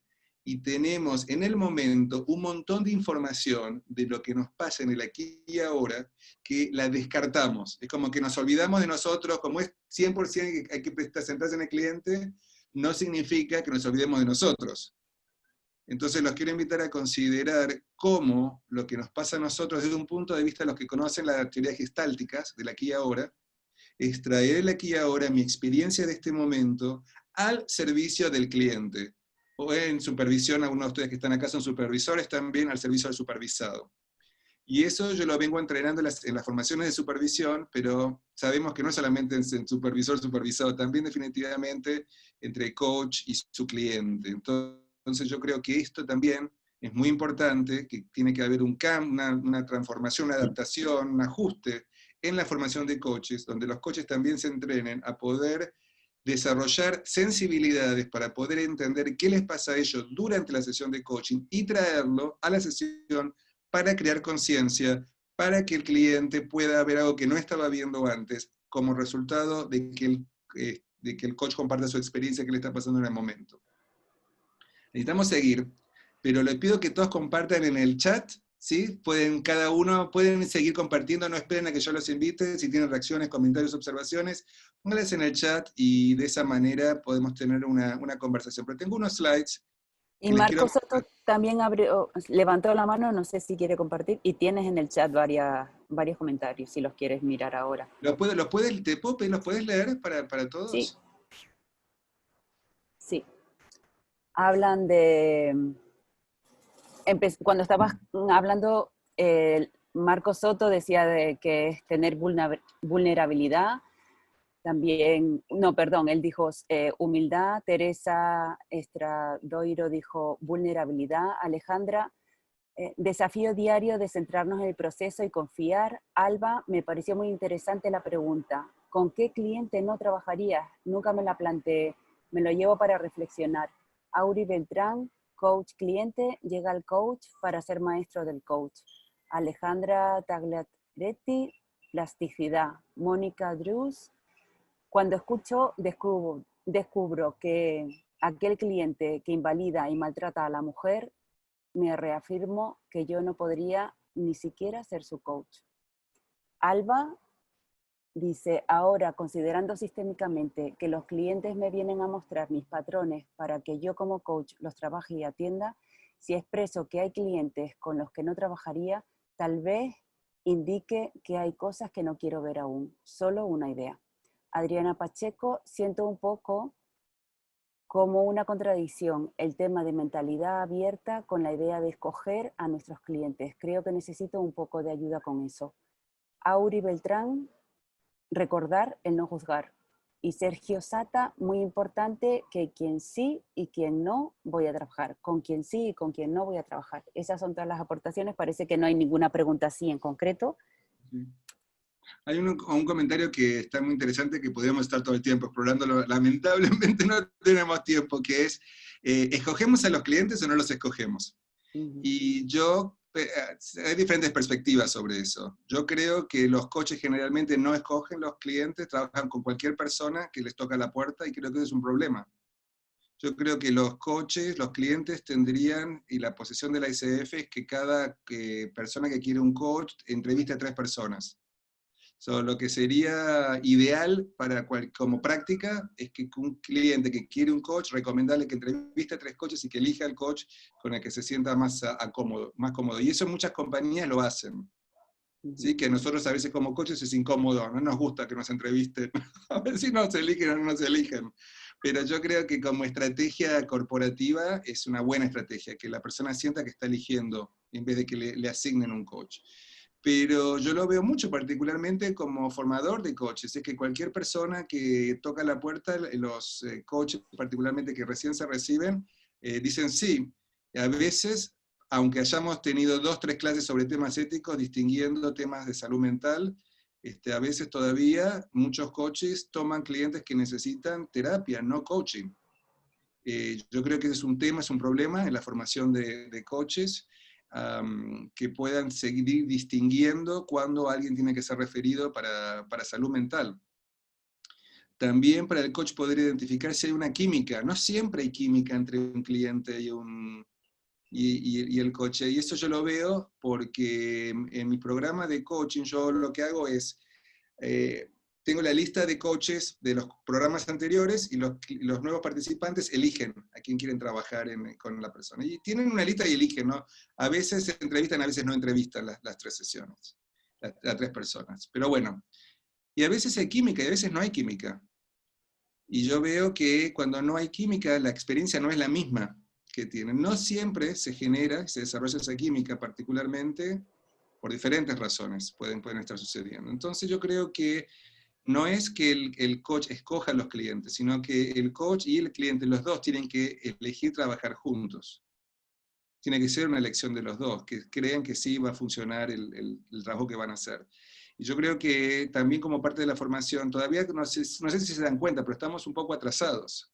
y tenemos en el momento un montón de información de lo que nos pasa en el aquí y ahora, que la descartamos. Es como que nos olvidamos de nosotros, como es 100% que hay que centrarse en el cliente, no significa que nos olvidemos de nosotros. Entonces los quiero invitar a considerar cómo lo que nos pasa a nosotros desde un punto de vista de los que conocen las teorías gestálticas del aquí y ahora, es traer el aquí y ahora, mi experiencia de este momento, al servicio del cliente. O en supervisión, algunos de ustedes que están acá son supervisores también, al servicio del supervisado. Y eso yo lo vengo entrenando en las formaciones de supervisión, pero sabemos que no solamente en supervisor, supervisado, también definitivamente entre coach y su cliente. Entonces yo creo que esto también es muy importante, que tiene que haber un cambio, una transformación, una adaptación, un ajuste en la formación de coaches, donde los coaches también se entrenen a poder desarrollar sensibilidades para poder entender qué les pasa a ellos durante la sesión de coaching y traerlo a la sesión para crear conciencia, para que el cliente pueda ver algo que no estaba viendo antes, como resultado de que el coach comparta su experiencia que le está pasando en el momento. Necesitamos seguir, pero les pido que todos compartan en el chat, ¿sí? Cada uno pueden seguir compartiendo, no esperen a que yo los invite, si tienen reacciones, comentarios, observaciones, pónganlas en el chat y de esa manera podemos tener una conversación. Pero tengo unos slides. Y Marco Soto también levantó la mano, no sé si quiere compartir, y tienes en el chat varios comentarios, si los quieres mirar ahora. ¿Los puedes leer para todos? Sí. Sí. hablan de... Cuando estabas hablando, Marco Soto decía de que es tener vulnerabilidad, también, no, perdón, él dijo humildad, Teresa Estradoiro dijo vulnerabilidad, Alejandra, desafío diario de centrarnos en el proceso y confiar. Alba, me pareció muy interesante la pregunta, ¿con qué cliente no trabajarías? Nunca me la planteé, me lo llevo para reflexionar. Auri Beltrán, coach cliente, llega al coach para ser maestro del coach. Alejandra Tagliaretti, plasticidad. Mónica Drews, cuando escucho, descubro que aquel cliente que invalida y maltrata a la mujer, me reafirmo que yo no podría ni siquiera ser su coach. Alba dice, ahora considerando sistémicamente que los clientes me vienen a mostrar mis patrones para que yo como coach los trabaje y atienda, si expreso que hay clientes con los que no trabajaría, tal vez indique que hay cosas que no quiero ver aún, solo una idea. Adriana Pacheco, siento un poco como una contradicción el tema de mentalidad abierta con la idea de escoger a nuestros clientes. Creo que necesito un poco de ayuda con eso. Auri Beltrán, recordar el no juzgar. Y Sergio Sata, muy importante, que quien sí y quien no voy a trabajar. Con quien sí y con quien no voy a trabajar. Esas son todas las aportaciones. Parece que no hay ninguna pregunta así en concreto. Sí. Hay un comentario que está muy interesante que podríamos estar todo el tiempo explorándolo. Lamentablemente no tenemos tiempo, que es, ¿escogemos a los clientes o no los escogemos? Y hay diferentes perspectivas sobre eso. Yo creo que los coaches generalmente no escogen los clientes, trabajan con cualquier persona que les toca la puerta, y creo que eso es un problema. Yo creo que los coaches, los clientes tendrían, y la posición de la ICF es que cada persona que quiere un coach entreviste a 3 personas. Lo que sería ideal como práctica es que un cliente que quiere un coach, recomendarle que entreviste a 3 coaches y que elija el coach con el que se sienta más cómodo. Y eso muchas compañías lo hacen. ¿Sí? Que a nosotros a veces como coaches es incómodo, no nos gusta que nos entrevisten, a ver si nos eligen o no nos eligen. Pero yo creo que como estrategia corporativa es una buena estrategia, que la persona sienta que está eligiendo en vez de que le asignen un coach. Pero yo lo veo mucho particularmente como formador de coaches, es que cualquier persona que toca la puerta, los coaches particularmente que recién se reciben, dicen sí. A veces, aunque hayamos tenido 2 o 3 clases sobre temas éticos, distinguiendo temas de salud mental, a veces todavía muchos coaches toman clientes que necesitan terapia, no coaching. Yo creo que ese es un tema, es un problema en la formación de coaches, que puedan seguir distinguiendo cuando alguien tiene que ser referido para salud mental. También para el coach poder identificar si hay una química. No siempre hay química entre un cliente y el coach. Y eso yo lo veo porque en mi programa de coaching yo lo que hago es, tengo la lista de coaches de los programas anteriores y los nuevos participantes eligen a quién quieren trabajar con la persona. Y tienen una lista y eligen, ¿no? A veces se entrevistan, a veces no entrevistan las 3 sesiones, las 3 personas. Pero bueno, y a veces hay química y a veces no hay química. Y yo veo que cuando no hay química, la experiencia no es la misma que tienen. No siempre se desarrolla esa química, particularmente por diferentes razones pueden estar sucediendo. Entonces yo creo que no es que el coach escoja a los clientes, sino que el coach y el cliente, los dos, tienen que elegir trabajar juntos. Tiene que ser una elección de los dos, que crean que sí va a funcionar el trabajo que van a hacer. Y yo creo que también como parte de la formación, todavía no sé si se dan cuenta, pero estamos un poco atrasados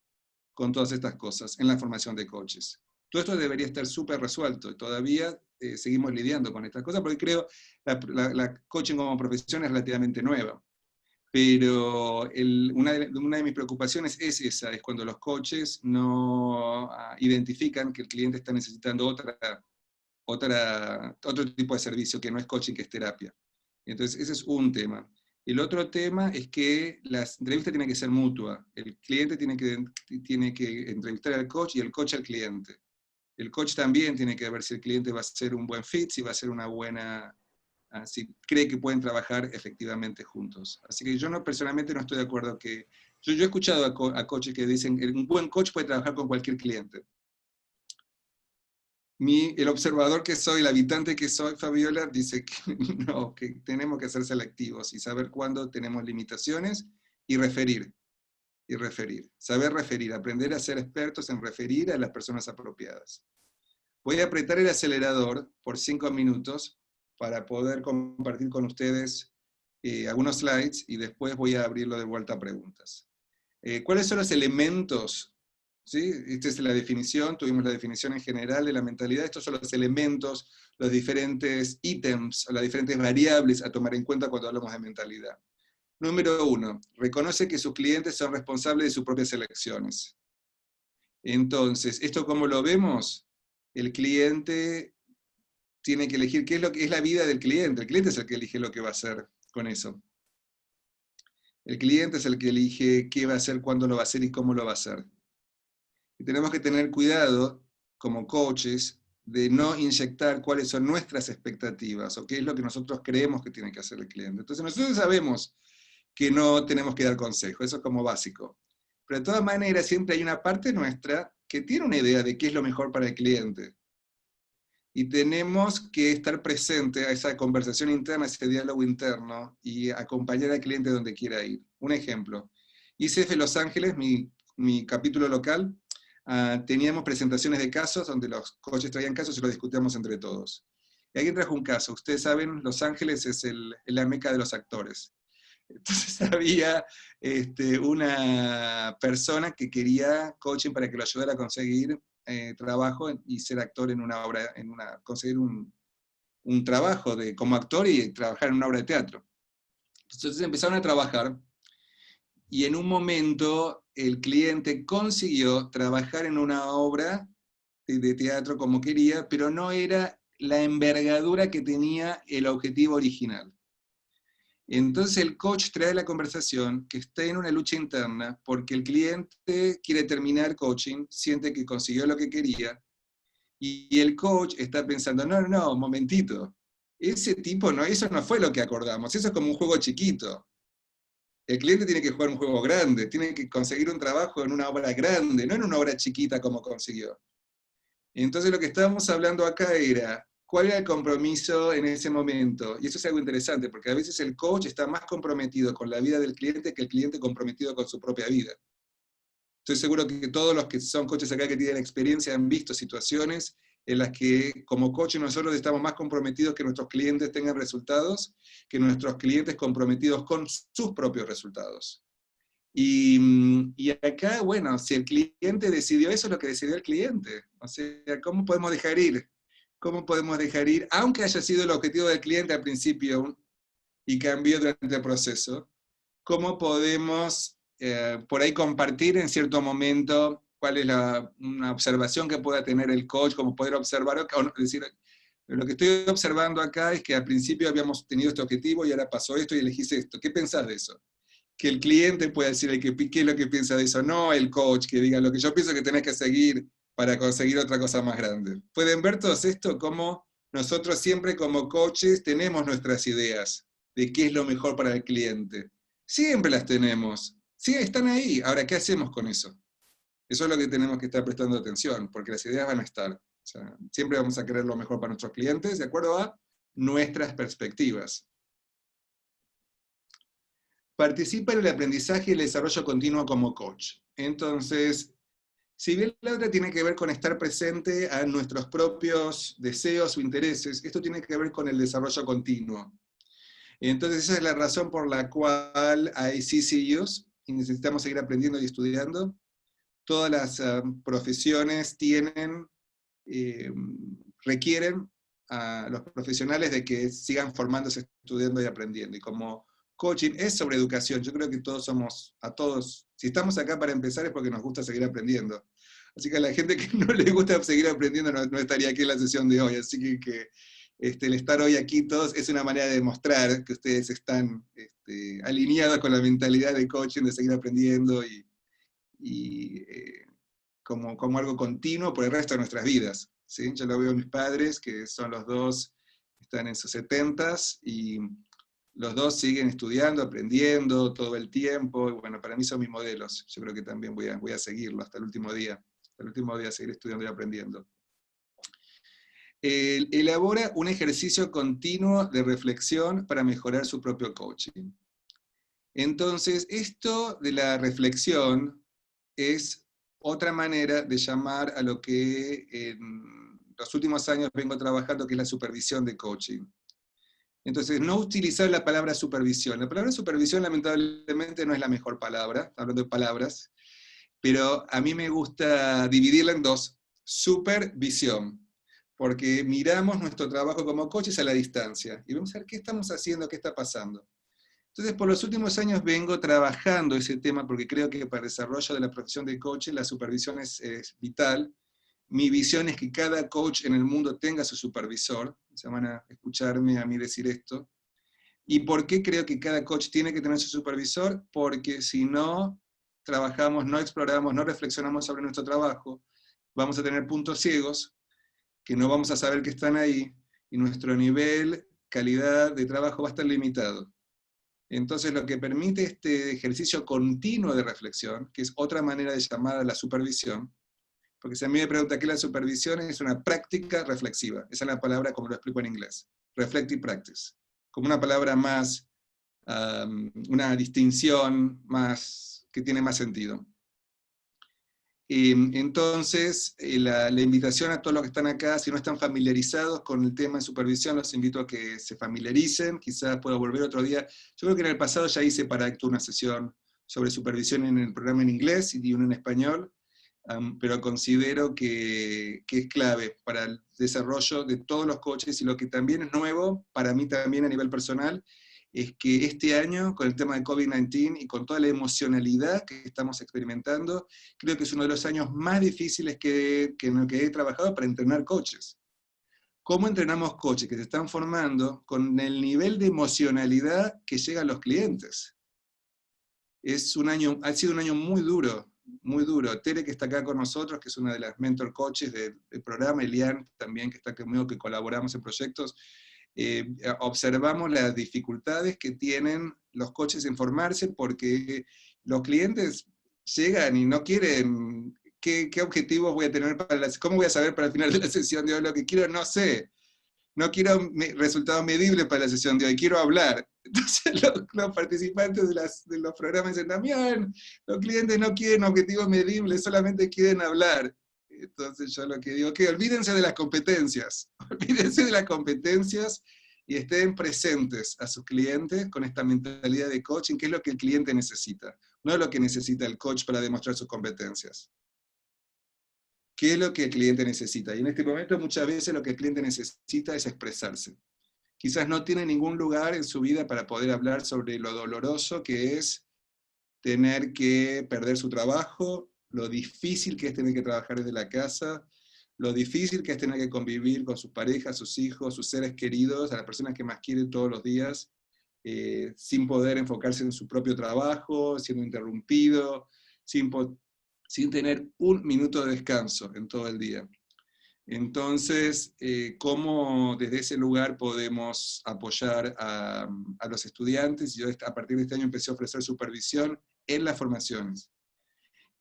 con todas estas cosas en la formación de coaches. Todo esto debería estar súper resuelto, y todavía seguimos lidiando con estas cosas, porque creo la coaching como profesión es relativamente nueva. Pero una de mis preocupaciones es esa, es cuando los coaches no identifican que el cliente está necesitando otro tipo de servicio, que no es coaching, que es terapia. Entonces ese es un tema. El otro tema es que la entrevista tiene que ser mutua. El cliente tiene que entrevistar al coach y el coach al cliente. El coach también tiene que ver si el cliente va a ser un buen fit, si va a ser una buena... si cree que pueden trabajar efectivamente juntos. Así que yo personalmente no estoy de acuerdo que... Yo he escuchado a coaches que dicen que un buen coach puede trabajar con cualquier cliente. el observador que soy, el habitante que soy, Fabiola, dice que no, que tenemos que ser selectivos y saber cuándo tenemos limitaciones y referir. Y referir. Saber referir, aprender a ser expertos en referir a las personas apropiadas. Voy a apretar el acelerador por 5 minutos para poder compartir con ustedes algunos slides y después voy a abrirlo de vuelta a preguntas. ¿Cuáles son los elementos? ¿Sí? Esta es la definición, tuvimos la definición en general de la mentalidad. Estos son los elementos, los diferentes ítems, las diferentes variables a tomar en cuenta cuando hablamos de mentalidad. Número 1, reconoce que sus clientes son responsables de sus propias elecciones. Entonces, ¿esto cómo lo vemos? El cliente tiene que elegir qué es lo que es la vida del cliente. El cliente es el que elige lo que va a hacer con eso. El cliente es el que elige qué va a hacer, cuándo lo va a hacer y cómo lo va a hacer. Y tenemos que tener cuidado, como coaches, de no inyectar cuáles son nuestras expectativas, o qué es lo que nosotros creemos que tiene que hacer el cliente. Entonces nosotros sabemos que no tenemos que dar consejo, eso es como básico. Pero de todas maneras siempre hay una parte nuestra que tiene una idea de qué es lo mejor para el cliente. Y tenemos que estar presente a esa conversación interna, a ese diálogo interno, y acompañar al cliente donde quiera ir. Un ejemplo, ICF Los Ángeles, mi capítulo local, teníamos presentaciones de casos donde los coaches traían casos y los discutíamos entre todos. Y alguien trajo un caso. Ustedes saben, Los Ángeles es la meca de los actores. Entonces había una persona que quería coaching para que lo ayudara a conseguir trabajo y ser actor en una obra, conseguir un trabajo como actor y trabajar en una obra de teatro. Entonces empezaron a trabajar, y en un momento el cliente consiguió trabajar en una obra de teatro como quería, pero no era la envergadura que tenía el objetivo original. Entonces el coach trae la conversación que está en una lucha interna porque el cliente quiere terminar coaching, siente que consiguió lo que quería, y el coach está pensando, no, momentito, ese tipo, eso no fue lo que acordamos, eso es como un juego chiquito. El cliente tiene que jugar un juego grande, tiene que conseguir un trabajo en una obra grande, no en una obra chiquita como consiguió. Entonces lo que estábamos hablando acá era, ¿cuál era el compromiso en ese momento? Y eso es algo interesante, porque a veces el coach está más comprometido con la vida del cliente que el cliente comprometido con su propia vida. Estoy seguro que todos los que son coaches acá que tienen experiencia han visto situaciones en las que como coach nosotros estamos más comprometidos que nuestros clientes tengan resultados, que nuestros clientes comprometidos con sus propios resultados. Y acá, bueno, si el cliente decidió eso, es lo que decidió el cliente. O sea, ¿cómo podemos dejar ir? ¿Cómo podemos dejar ir, aunque haya sido el objetivo del cliente al principio y cambió durante el proceso? ¿Cómo podemos por ahí compartir en cierto momento cuál es una observación que pueda tener el coach, como poder observar, es decir, lo que estoy observando acá es que al principio habíamos tenido este objetivo y ahora pasó esto y elegiste esto. ¿Qué pensás de eso? Que el cliente pueda decir qué es lo que piensa de eso, no el coach que diga lo que yo pienso que tenés que seguir para conseguir otra cosa más grande. ¿Pueden ver todo esto? Como nosotros siempre como coaches tenemos nuestras ideas de qué es lo mejor para el cliente. Siempre las tenemos. Sí, están ahí. Ahora, ¿qué hacemos con eso? Eso es lo que tenemos que estar prestando atención, porque las ideas van a estar. O sea, siempre vamos a querer lo mejor para nuestros clientes, de acuerdo a nuestras perspectivas. Participa en el aprendizaje y el desarrollo continuo como coach. Entonces, si bien la otra tiene que ver con estar presente a nuestros propios deseos o intereses, esto tiene que ver con el desarrollo continuo. Entonces esa es la razón por la cual hay CCUs, y necesitamos seguir aprendiendo y estudiando. Todas las profesiones requieren a los profesionales de que sigan formándose, estudiando y aprendiendo. Y como coaching es sobre educación, yo creo que si estamos acá para empezar es porque nos gusta seguir aprendiendo. Así que a la gente que no le gusta seguir aprendiendo no estaría aquí en la sesión de hoy. Así que el estar hoy aquí todos es una manera de demostrar que ustedes están alineados con la mentalidad de coaching, de seguir aprendiendo y como algo continuo por el resto de nuestras vidas. ¿Sí? Yo lo veo a mis padres, que son los dos, están en sus 70s, y los dos siguen estudiando, aprendiendo todo el tiempo, y bueno, para mí son mis modelos. Yo creo que también voy a seguirlo hasta el último día seguir estudiando y aprendiendo. elabora un ejercicio continuo de reflexión para mejorar su propio coaching. Entonces, esto de la reflexión es otra manera de llamar a lo que en los últimos años vengo trabajando, que es la supervisión de coaching. Entonces, no utilizar la palabra supervisión. La palabra supervisión, lamentablemente, no es la mejor palabra, hablando de palabras, pero a mí me gusta dividirla en dos. Supervisión, porque miramos nuestro trabajo como coaches a la distancia, y vamos a ver qué estamos haciendo, qué está pasando. Entonces, por los últimos años vengo trabajando ese tema, porque creo que para el desarrollo de la profesión de coaching, la supervisión es vital. Mi visión es que cada coach en el mundo tenga su supervisor. Se van a escucharme a mí decir esto. ¿Y por qué creo que cada coach tiene que tener su supervisor? Porque si no trabajamos, no exploramos, no reflexionamos sobre nuestro trabajo, vamos a tener puntos ciegos, que no vamos a saber que están ahí, y nuestro nivel, calidad de trabajo va a estar limitado. Entonces lo que permite este ejercicio continuo de reflexión, que es otra manera de llamar a la supervisión, porque si a mí me pregunta qué es la supervisión, es una práctica reflexiva. Esa es la palabra como lo explico en inglés. Reflective practice. Como una palabra más, una distinción más, que tiene más sentido. Entonces, la invitación a todos los que están acá, si no están familiarizados con el tema de supervisión, los invito a que se familiaricen, quizás puedo volver otro día. Yo creo que en el pasado ya hice para Acto una sesión sobre supervisión en el programa en inglés y uno en español, pero considero que es clave para el desarrollo de todos los coaches, y lo que también es nuevo, para mí también a nivel personal, es que este año, con el tema de COVID-19 y con toda la emocionalidad que estamos experimentando, creo que es uno de los años más difíciles en el que he trabajado para entrenar coaches. ¿Cómo entrenamos coaches que se están formando con el nivel de emocionalidad que llega a los clientes? Ha sido un año muy duro, muy duro. Tere, que está acá con nosotros, que es una de las mentor coaches del programa, Elian también, que está conmigo, que colaboramos en proyectos, observamos las dificultades que tienen los coaches en formarse, porque los clientes llegan y no quieren, ¿qué objetivos voy a tener cómo voy a saber para el final de la sesión de hoy lo que quiero? No sé. No quiero resultados medibles para la sesión de hoy, quiero hablar. Entonces los participantes de los programas dicen, Damián, los clientes no quieren objetivos medibles, solamente quieren hablar. Entonces yo lo que digo, que olvídense de las competencias, olvídense de las competencias y estén presentes a sus clientes con esta mentalidad de coaching, que es lo que el cliente necesita, no lo que necesita el coach para demostrar sus competencias. ¿Qué es lo que el cliente necesita? Y en este momento muchas veces lo que el cliente necesita es expresarse. Quizás no tiene ningún lugar en su vida para poder hablar sobre lo doloroso que es tener que perder su trabajo, lo difícil que es tener que trabajar desde la casa, lo difícil que es tener que convivir con sus parejas, sus hijos, sus seres queridos, a las personas que más quieren todos los días, sin poder enfocarse en su propio trabajo, siendo interrumpido, sin tener un minuto de descanso en todo el día. Entonces, ¿cómo desde ese lugar podemos apoyar a los estudiantes? Yo a partir de este año empecé a ofrecer supervisión en las formaciones.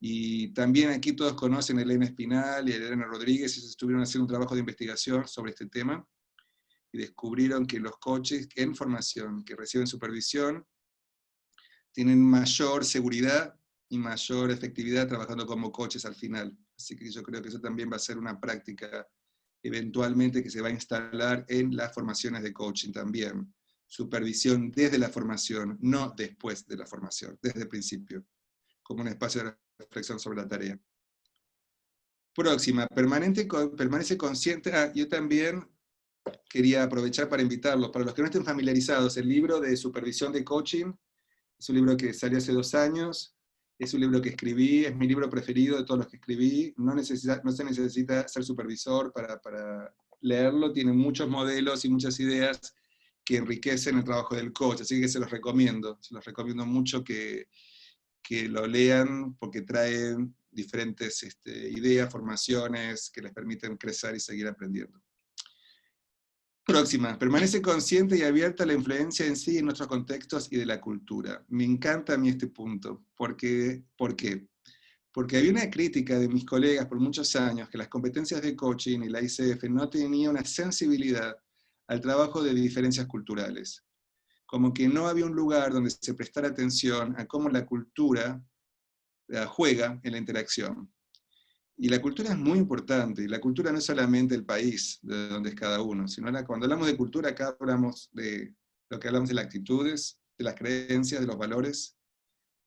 Y también aquí todos conocen a Elena Espinal y a Elena Rodríguez, ellos estuvieron haciendo un trabajo de investigación sobre este tema, y descubrieron que los coaches en formación que reciben supervisión tienen mayor seguridad y mayor efectividad trabajando como coaches al final. Así que yo creo que eso también va a ser una práctica eventualmente que se va a instalar en las formaciones de coaching también. Supervisión desde la formación, no después de la formación, desde el principio, como un espacio de reflexión sobre la tarea. Próxima, permanece consciente. Yo también quería aprovechar para invitarlos, para los que no estén familiarizados, el libro de supervisión de coaching, es un libro que salió hace 2 años, es un libro que escribí, es mi libro preferido de todos los que escribí, no se necesita ser supervisor para leerlo, tiene muchos modelos y muchas ideas que enriquecen el trabajo del coach, así que se los recomiendo mucho que lo lean, porque traen diferentes ideas, formaciones que les permiten crecer y seguir aprendiendo. Próxima, permanece consciente y abierta a la influencia en sí en nuestros contextos y de la cultura. Me encanta a mí este punto. ¿Por qué? Porque había una crítica de mis colegas por muchos años que las competencias de coaching y la ICF no tenían una sensibilidad al trabajo de diferencias culturales. Como que no había un lugar donde se prestara atención a cómo la cultura juega en la interacción. Y la cultura es muy importante, y la cultura no es solamente el país de donde es cada uno, sino cuando hablamos de cultura acá hablamos de lo que hablamos de las actitudes, de las creencias, de los valores,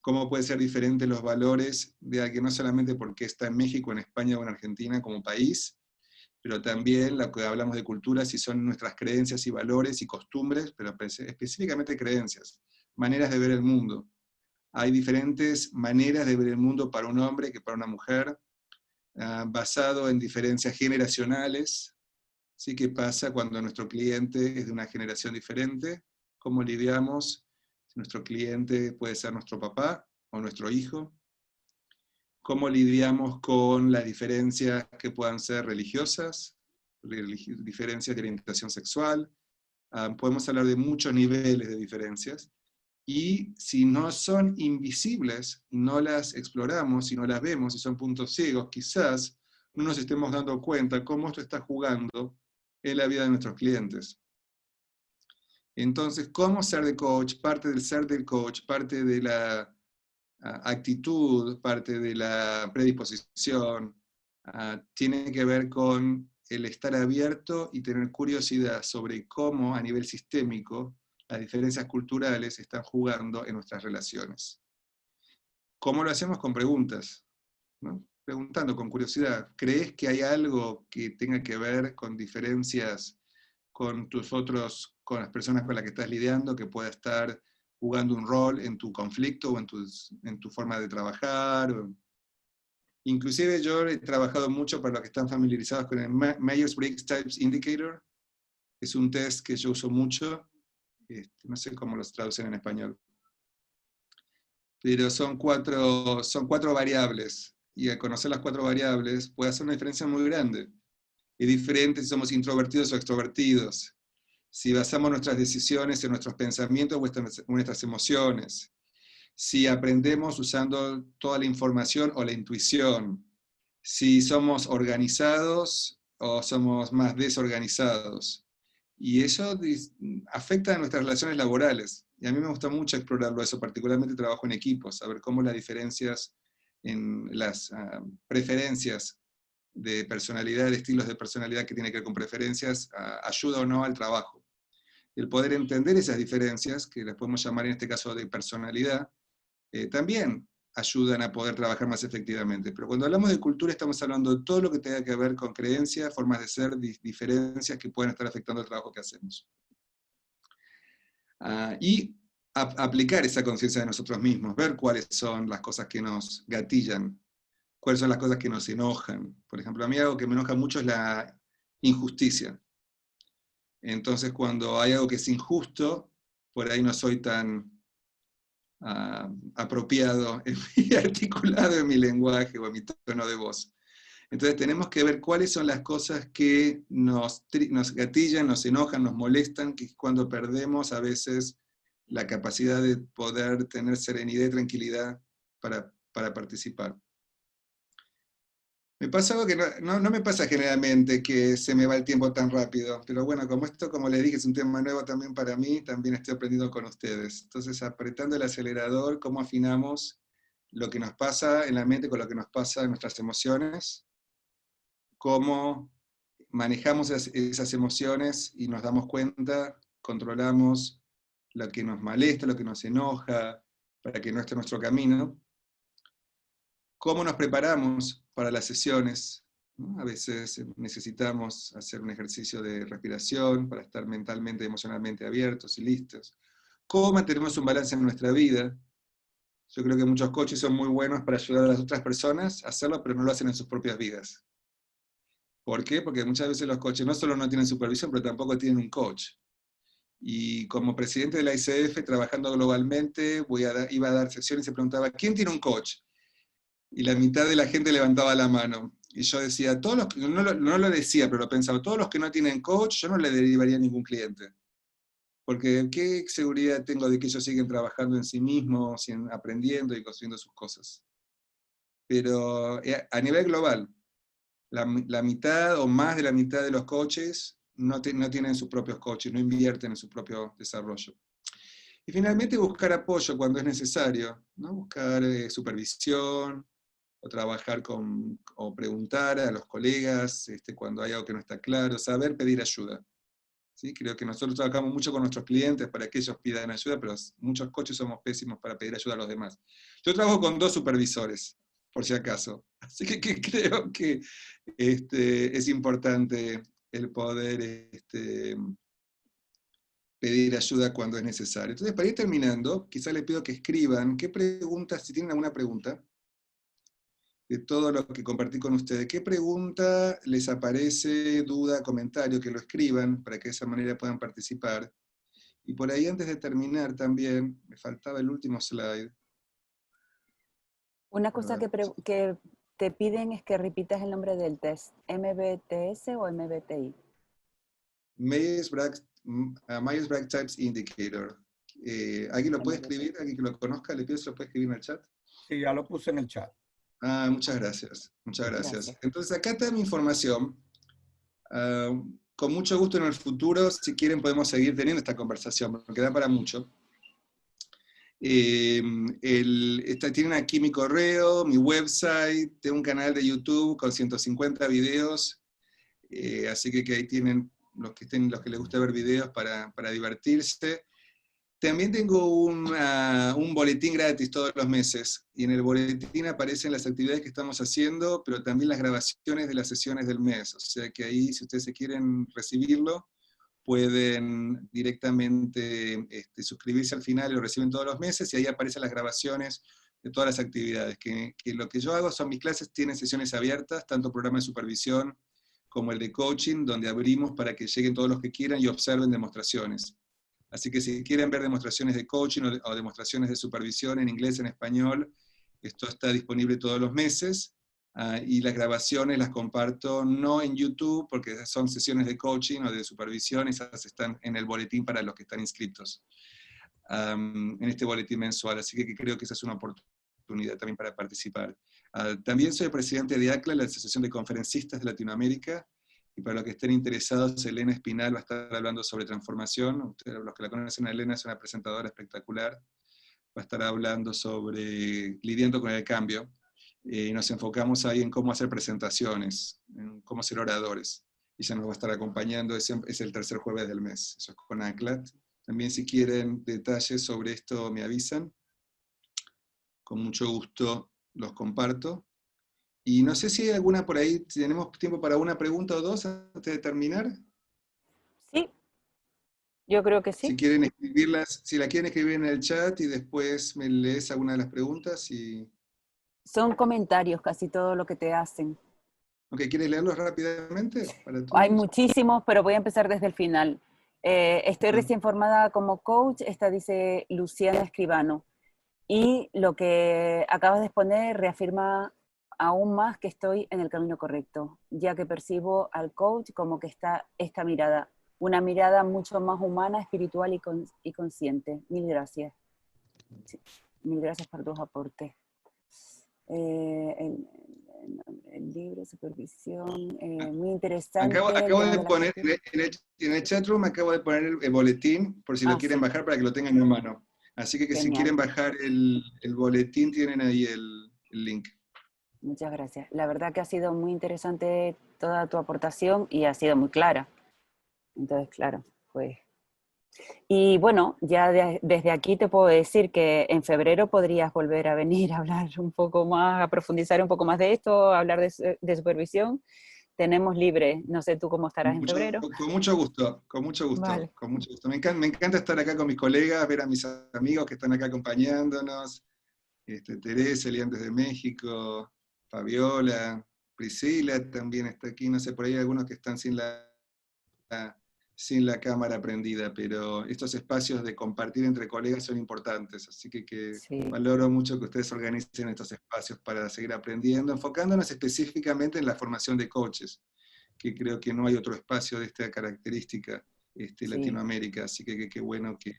cómo puede ser diferente los valores de alguien no solamente porque está en México, en España o en Argentina como país, pero también lo que hablamos de cultura, si son nuestras creencias y valores y costumbres, pero específicamente creencias, maneras de ver el mundo. Hay diferentes maneras de ver el mundo para un hombre que para una mujer, basado en diferencias generacionales. ¿Sí? ¿Qué pasa cuando nuestro cliente es de una generación diferente? ¿Cómo lidiamos? Nuestro cliente puede ser nuestro papá o nuestro hijo. ¿Cómo lidiamos con las diferencias que puedan ser religiosas, diferencias de orientación sexual? Podemos hablar de muchos niveles de diferencias. Y si no son invisibles, no las exploramos, si no las vemos, si son puntos ciegos, quizás no nos estemos dando cuenta cómo esto está jugando en la vida de nuestros clientes. Entonces, ¿cómo ser de coach? Parte del ser del coach, parte de la actitud, parte de la predisposición, tiene que ver con el estar abierto y tener curiosidad sobre cómo a nivel sistémico las diferencias culturales están jugando en nuestras relaciones. ¿Cómo lo hacemos? Con preguntas, ¿no? Preguntando con curiosidad. ¿Crees que hay algo que tenga que ver con diferencias con con las personas con las que estás lidiando, que pueda estar jugando un rol en tu conflicto o en tu forma de trabajar? Inclusive yo he trabajado mucho para los que están familiarizados con el Myers-Briggs Types Indicator. Es un test que yo uso mucho. No sé cómo los traducen en español, pero son cuatro variables, y al conocer las 4 variables puede hacer una diferencia muy grande. Es diferente si somos introvertidos o extrovertidos, si basamos nuestras decisiones en nuestros pensamientos o nuestras emociones, si aprendemos usando toda la información o la intuición, si somos organizados o somos más desorganizados. Y eso afecta a nuestras relaciones laborales. Y a mí me gusta mucho explorarlo eso, particularmente trabajo en equipos, saber cómo las diferencias en las preferencias de personalidad, de estilos de personalidad que tiene que ver con preferencias, ayuda o no al trabajo. El poder entender esas diferencias, que las podemos llamar en este caso de personalidad, también ayudan a poder trabajar más efectivamente. Pero cuando hablamos de cultura estamos hablando de todo lo que tenga que ver con creencias, formas de ser, diferencias que pueden estar afectando el trabajo que hacemos. Y aplicar esa conciencia de nosotros mismos, ver cuáles son las cosas que nos gatillan, cuáles son las cosas que nos enojan. Por ejemplo, a mí algo que me enoja mucho es la injusticia. Entonces cuando hay algo que es injusto, por ahí no soy tan apropiado, y articulado en mi lenguaje o en mi tono de voz. Entonces tenemos que ver cuáles son las cosas que nos gatillan, nos enojan, nos molestan, que es cuando perdemos a veces la capacidad de poder tener serenidad y tranquilidad para participar. Me pasa algo que no me pasa generalmente, que se me va el tiempo tan rápido, pero bueno, como esto, como les dije, es un tema nuevo también para mí, también estoy aprendiendo con ustedes. Entonces, apretando el acelerador, cómo afinamos lo que nos pasa en la mente con lo que nos pasa en nuestras emociones, cómo manejamos esas emociones y nos damos cuenta, controlamos lo que nos molesta, lo que nos enoja, para que no esté en nuestro camino. ¿Cómo nos preparamos para las sesiones? ¿No? A veces necesitamos hacer un ejercicio de respiración para estar mentalmente y emocionalmente abiertos y listos. ¿Cómo mantenemos un balance en nuestra vida? Yo creo que muchos coaches son muy buenos para ayudar a las otras personas a hacerlo, pero no lo hacen en sus propias vidas. ¿Por qué? Porque muchas veces los coaches no solo no tienen supervisión, pero tampoco tienen un coach. Y como presidente de la ICF, trabajando globalmente, iba a dar sesiones y se preguntaba, ¿quién tiene un coach? Y la mitad de la gente levantaba la mano. Y yo decía, no lo decía, pero lo pensaba, todos los que no tienen coach, yo no le derivaría a ningún cliente. Porque ¿qué seguridad tengo de que ellos siguen trabajando en sí mismos, aprendiendo y construyendo sus cosas? pero a nivel global, la mitad o más de la mitad de los coaches no tienen sus propios coaches, no invierten en su propio desarrollo. Y finalmente buscar apoyo cuando es necesario, ¿no? Buscar supervisión, o trabajar o preguntar a los colegas cuando hay algo que no está claro, saber pedir ayuda. ¿Sí? Creo que nosotros trabajamos mucho con nuestros clientes para que ellos pidan ayuda, pero muchos coaches somos pésimos para pedir ayuda a los demás. Yo trabajo con 2 supervisores, por si acaso. Así que creo que es importante el poder pedir ayuda cuando es necesario. Entonces, para ir terminando, quizás les pido que escriban qué preguntas, si tienen alguna pregunta, de todo lo que compartí con ustedes. ¿Qué pregunta les aparece, duda, comentario? Que lo escriban para que de esa manera puedan participar. Y por ahí, antes de terminar también, me faltaba el último slide. Una cosa que te piden es que repitas el nombre del test. ¿MBTS o MBTI? Myers-Briggs Types Indicator. ¿Alguien lo puede escribir? ¿Alguien que lo conozca? ¿Le pido si lo puede escribir en el chat? Sí, ya lo puse en el chat. Muchas gracias, muchas gracias. Entonces acá está mi información. Con mucho gusto en el futuro, si quieren, podemos seguir teniendo esta conversación, porque da para mucho. Tienen aquí mi correo, mi website, tengo un canal de YouTube con 150 videos, así que ahí tienen los que les gusta ver videos para divertirse. También tengo un boletín gratis todos los meses, y en el boletín aparecen las actividades que estamos haciendo, pero también las grabaciones de las sesiones del mes, o sea que ahí, si ustedes se quieren recibirlo, pueden directamente suscribirse al final y lo reciben todos los meses, y ahí aparecen las grabaciones de todas las actividades. Que lo que yo hago son mis clases, tienen sesiones abiertas, tanto programa de supervisión como el de coaching, donde abrimos para que lleguen todos los que quieran y observen demostraciones. Así que si quieren ver demostraciones de coaching o demostraciones de supervisión en inglés, en español, esto está disponible todos los meses. Y las grabaciones las comparto no en YouTube, porque son sesiones de coaching o de supervisión, esas están en el boletín para los que están inscritos, en este boletín mensual. Así que creo que esa es una oportunidad también para participar. También soy presidente de ACLA, la Asociación de Conferencistas de Latinoamérica, y para los que estén interesados, Elena Espinal va a estar hablando sobre transformación. Ustedes, los que la conocen, Elena es una presentadora espectacular. Va a estar hablando sobre lidiando con el cambio. Y nos enfocamos ahí en cómo hacer presentaciones, en cómo ser oradores. Y ella nos va a estar acompañando, es el tercer jueves del mes. Eso es con ACLAT. También, si quieren detalles sobre esto, me avisan. Con mucho gusto los comparto. Y no sé si hay alguna por ahí, si tenemos tiempo para una pregunta o dos antes de terminar. Sí, yo creo que sí. Si quieren escribirlas, si la quieren escribir en el chat y después me lees alguna de las preguntas. Son comentarios casi todo lo que te hacen. Ok, ¿quieres leerlos rápidamente? Hay muchísimos, pero voy a empezar desde el final. Estoy recién formada como coach, esta dice Luciana Escribano. Y lo que acabas de exponer reafirma aún más que estoy en el camino correcto, ya que percibo al coach como que está esta mirada, una mirada mucho más humana, espiritual y consciente. Mil gracias. Sí, mil gracias por tus aportes. El libro, supervisión, muy interesante. Acabo de poner, en el chatroom acabo de poner el boletín, por si lo quieren bajar para que lo tengan en mano. Así que si quieren bajar el boletín, tienen ahí el link. Muchas gracias. La verdad que ha sido muy interesante toda tu aportación y ha sido muy clara. Entonces, claro, pues... Y bueno, ya desde aquí te puedo decir que en febrero podrías volver a venir a hablar un poco más, a profundizar un poco más de esto, a hablar de supervisión. Tenemos libre, no sé tú cómo estarás en febrero. Con mucho gusto, con mucho gusto, vale. Con mucho gusto. Me encanta estar acá con mis colegas, ver a mis amigos que están acá acompañándonos, Teresa, Elian desde México, Fabiola, Priscila también está aquí, no sé, por ahí hay algunos que están sin la cámara prendida, pero estos espacios de compartir entre colegas son importantes, así que sí. Valoro mucho que ustedes organicen estos espacios para seguir aprendiendo, enfocándonos específicamente en la formación de coaches, que creo que no hay otro espacio de esta característica en Latinoamérica, así que qué bueno que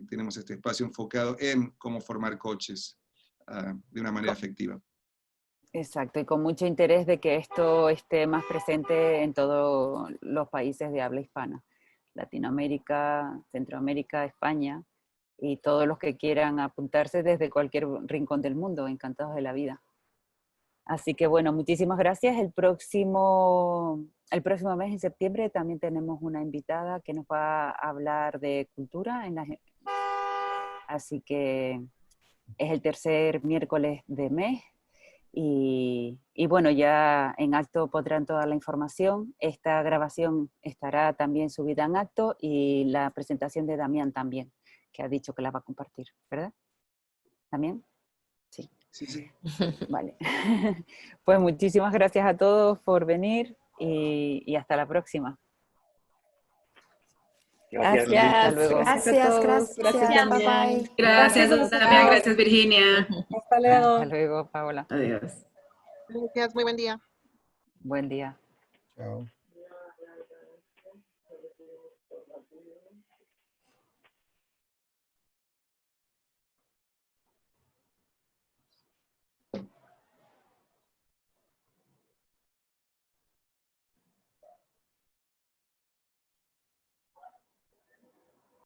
tenemos este espacio enfocado en cómo formar coaches de una manera efectiva. Exacto, y con mucho interés de que esto esté más presente en todos los países de habla hispana, Latinoamérica, Centroamérica, España, y todos los que quieran apuntarse desde cualquier rincón del mundo, encantados de la vida. Así que bueno, muchísimas gracias. El próximo mes, en septiembre, también tenemos una invitada que nos va a hablar de cultura. Así que es el tercer miércoles de mes. Y bueno, ya en Acto podrán toda la información. Esta grabación estará también subida en Acto y la presentación de Damián también, que ha dicho que la va a compartir, ¿verdad? ¿Damián? Sí. Sí. Vale. Pues muchísimas gracias a todos por venir y hasta la próxima. Gracias. Hasta luego. Gracias. Gracias. Bye bye. Gracias, Damián. Gracias, Virginia. Hasta luego. Hasta luego, Paola. Adiós. Gracias, muy buen día. Buen día. Chao.